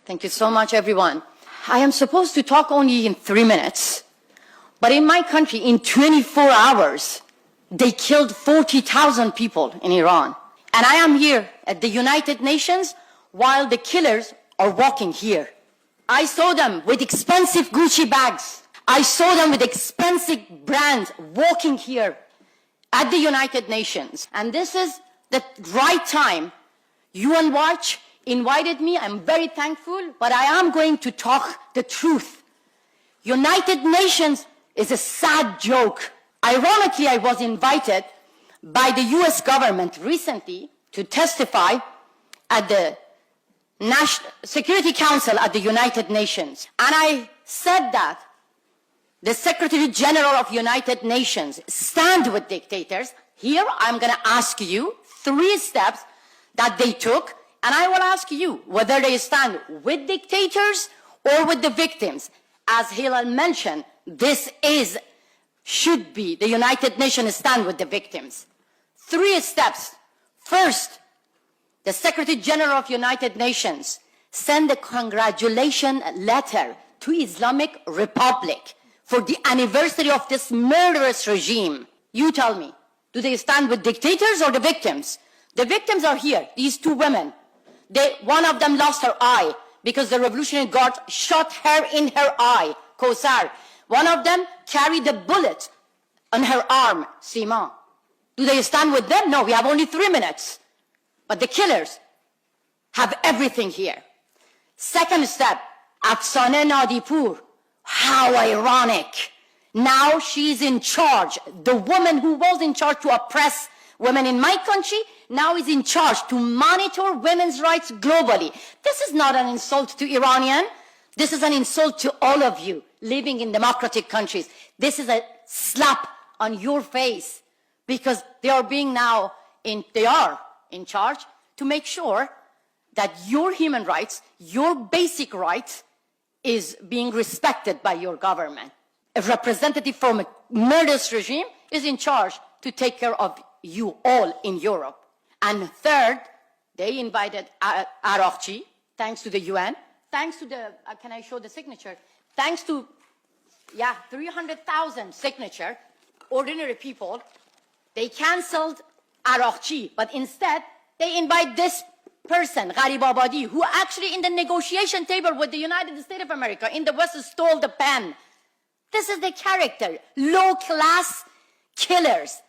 Thank you so much, everyone. I am supposed to talk only in 3 minutes, but in my country, in 24 hours, they killed 40,000 people in Iran. And I am here at the United Nations while the killers are walking here. I saw them with expensive Gucci bags. I saw them with expensive brands walking here at the United Nations. And this is the right time. UN Watch invited me. I'm very thankful, but I am going to talk the truth. United Nations is a sad joke. Ironically, I was invited by the US government recently to testify at the National Security Council at the United Nations. And I said that the Secretary General of United Nations stand with dictators. Here, I'm going to ask you 3 steps that they took, and I will ask you whether they stand with dictators or with the victims. As Hilal mentioned, this should be the United Nations stand with the victims. 3 steps. First, the Secretary General of United Nations send a congratulation letter to Islamic Republic for the anniversary of this murderous regime. You tell me, do they stand with dictators or the victims? The victims are here, these 2 women. One of them lost her eye because the Revolutionary Guard shot her in her eye, Kosar. One of them carried a bullet on her arm, Sima. Do they stand with them? No, we have only 3 minutes. But the killers have everything here. Second step, Afsaneh Nadipur. How ironic. Now she's in charge. The woman who was in charge to oppress women in my country now is in charge to monitor women's rights globally. This is not an insult to Iranian. This is an insult to all of you living in democratic countries. This is a slap on your face because they are in charge to make sure that your human rights, your basic rights, is being respected by your government. A representative from a murderous regime is in charge to take care of you all in Europe. And third, they invited Araghchi, thanks to the UN, thanks to the, can I show the signature? Thanks to, 300,000 signature, ordinary people, they canceled Araghchi, but instead, they invite this person, Gharibabadi, who actually in the negotiation table with the United States of America in the West stole the pen. This is the character, low-class killers.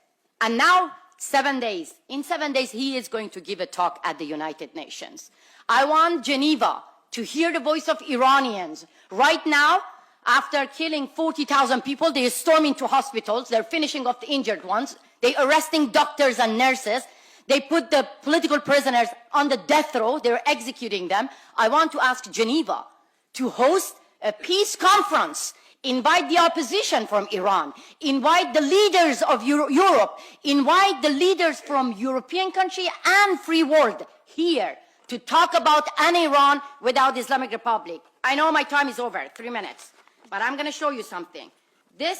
And now, 7 days. In 7 days, he is going to give a talk at the United Nations. I want Geneva to hear the voice of Iranians. Right now, after killing 40,000 people, they storm into hospitals. They're finishing off the injured ones. They're arresting doctors and nurses. They put the political prisoners on the death row. They're executing them. I want to ask Geneva to host a peace conference. Invite the opposition from Iran. Invite the leaders of Europe. Invite the leaders from European country and free world here to talk about an Iran without Islamic Republic. I know my time is over, 3 minutes, but I'm going to show you something. The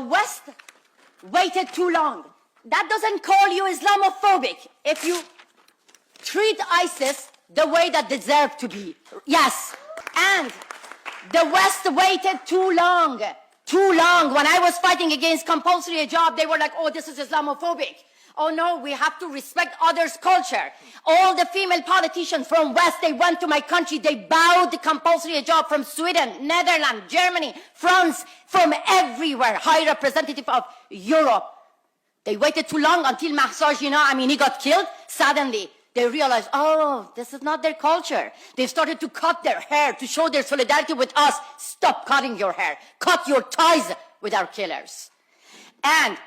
West waited too long. That doesn't call you Islamophobic if you treat ISIS the way that deserve to be. Yes, and the West waited too long. Too long. When I was fighting against compulsory hijab, they were like, oh, this is Islamophobic. Oh, no, we have to respect others' culture. All the female politicians from West, they went to my country. They bowed the compulsory hijab from Sweden, Netherlands, Germany, France, from everywhere. High representative of Europe. They waited too long until Mahsa Amini got killed. Suddenly, they realized, oh, this is not their culture. They started to cut their hair to show their solidarity with us. Stop cutting your hair. Cut your ties with our killers. And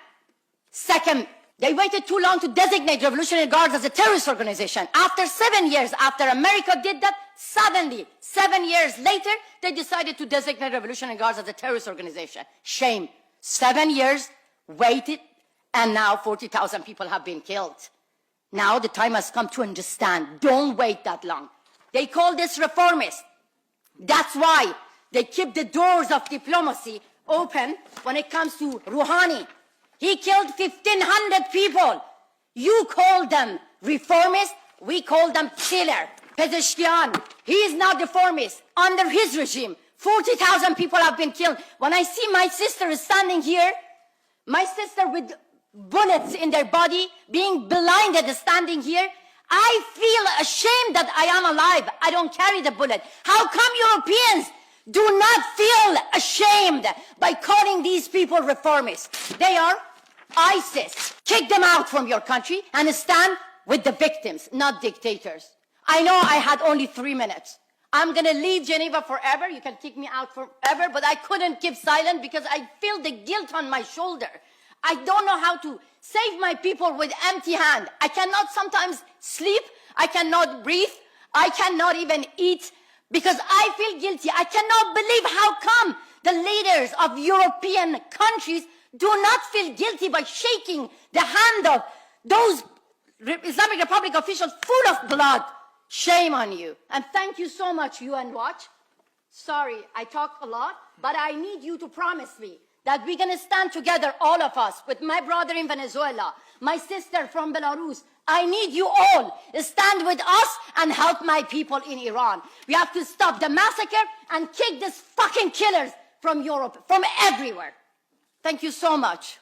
second, they waited too long to designate Revolutionary Guards as a terrorist organization. After 7 years, after America did that, suddenly, 7 years later, they decided to designate Revolutionary Guards as a terrorist organization. Shame. 7 years, waited, and now 40,000 people have been killed. Now the time has come to understand. Don't wait that long. They call this reformist. That's why they keep the doors of diplomacy open when it comes to Rouhani. He killed 1,500 people. You call them reformists, we call them killer. Pezeshkian, he is now reformist. Under his regime, 40,000 people have been killed. When I see my sister standing here, my sister with bullets in their body, being blinded standing here, I feel ashamed that I am alive. I don't carry the bullet. How come Europeans do not feel ashamed by calling these people reformists? They are ISIS. Kick them out from your country and stand with the victims, not dictators. I know I had only 3 minutes. I'm going to leave Geneva forever. You can kick me out forever, but I couldn't keep silent because I feel the guilt on my shoulder. I don't know how to save my people with empty hand. I cannot sometimes sleep. I cannot breathe. I cannot even eat because I feel guilty. I cannot believe how come the leaders of European countries do not feel guilty by shaking the hand of those Islamic Republic officials full of blood. Shame on you. And thank you so much, UN Watch. Sorry, I talked a lot, but I need you to promise me that we're going to stand together, all of us, with my brother in Venezuela, my sister from Belarus. I need you all to stand with us and help my people in Iran. We have to stop the massacre and kick these fucking killers from Europe, from everywhere. Thank you so much.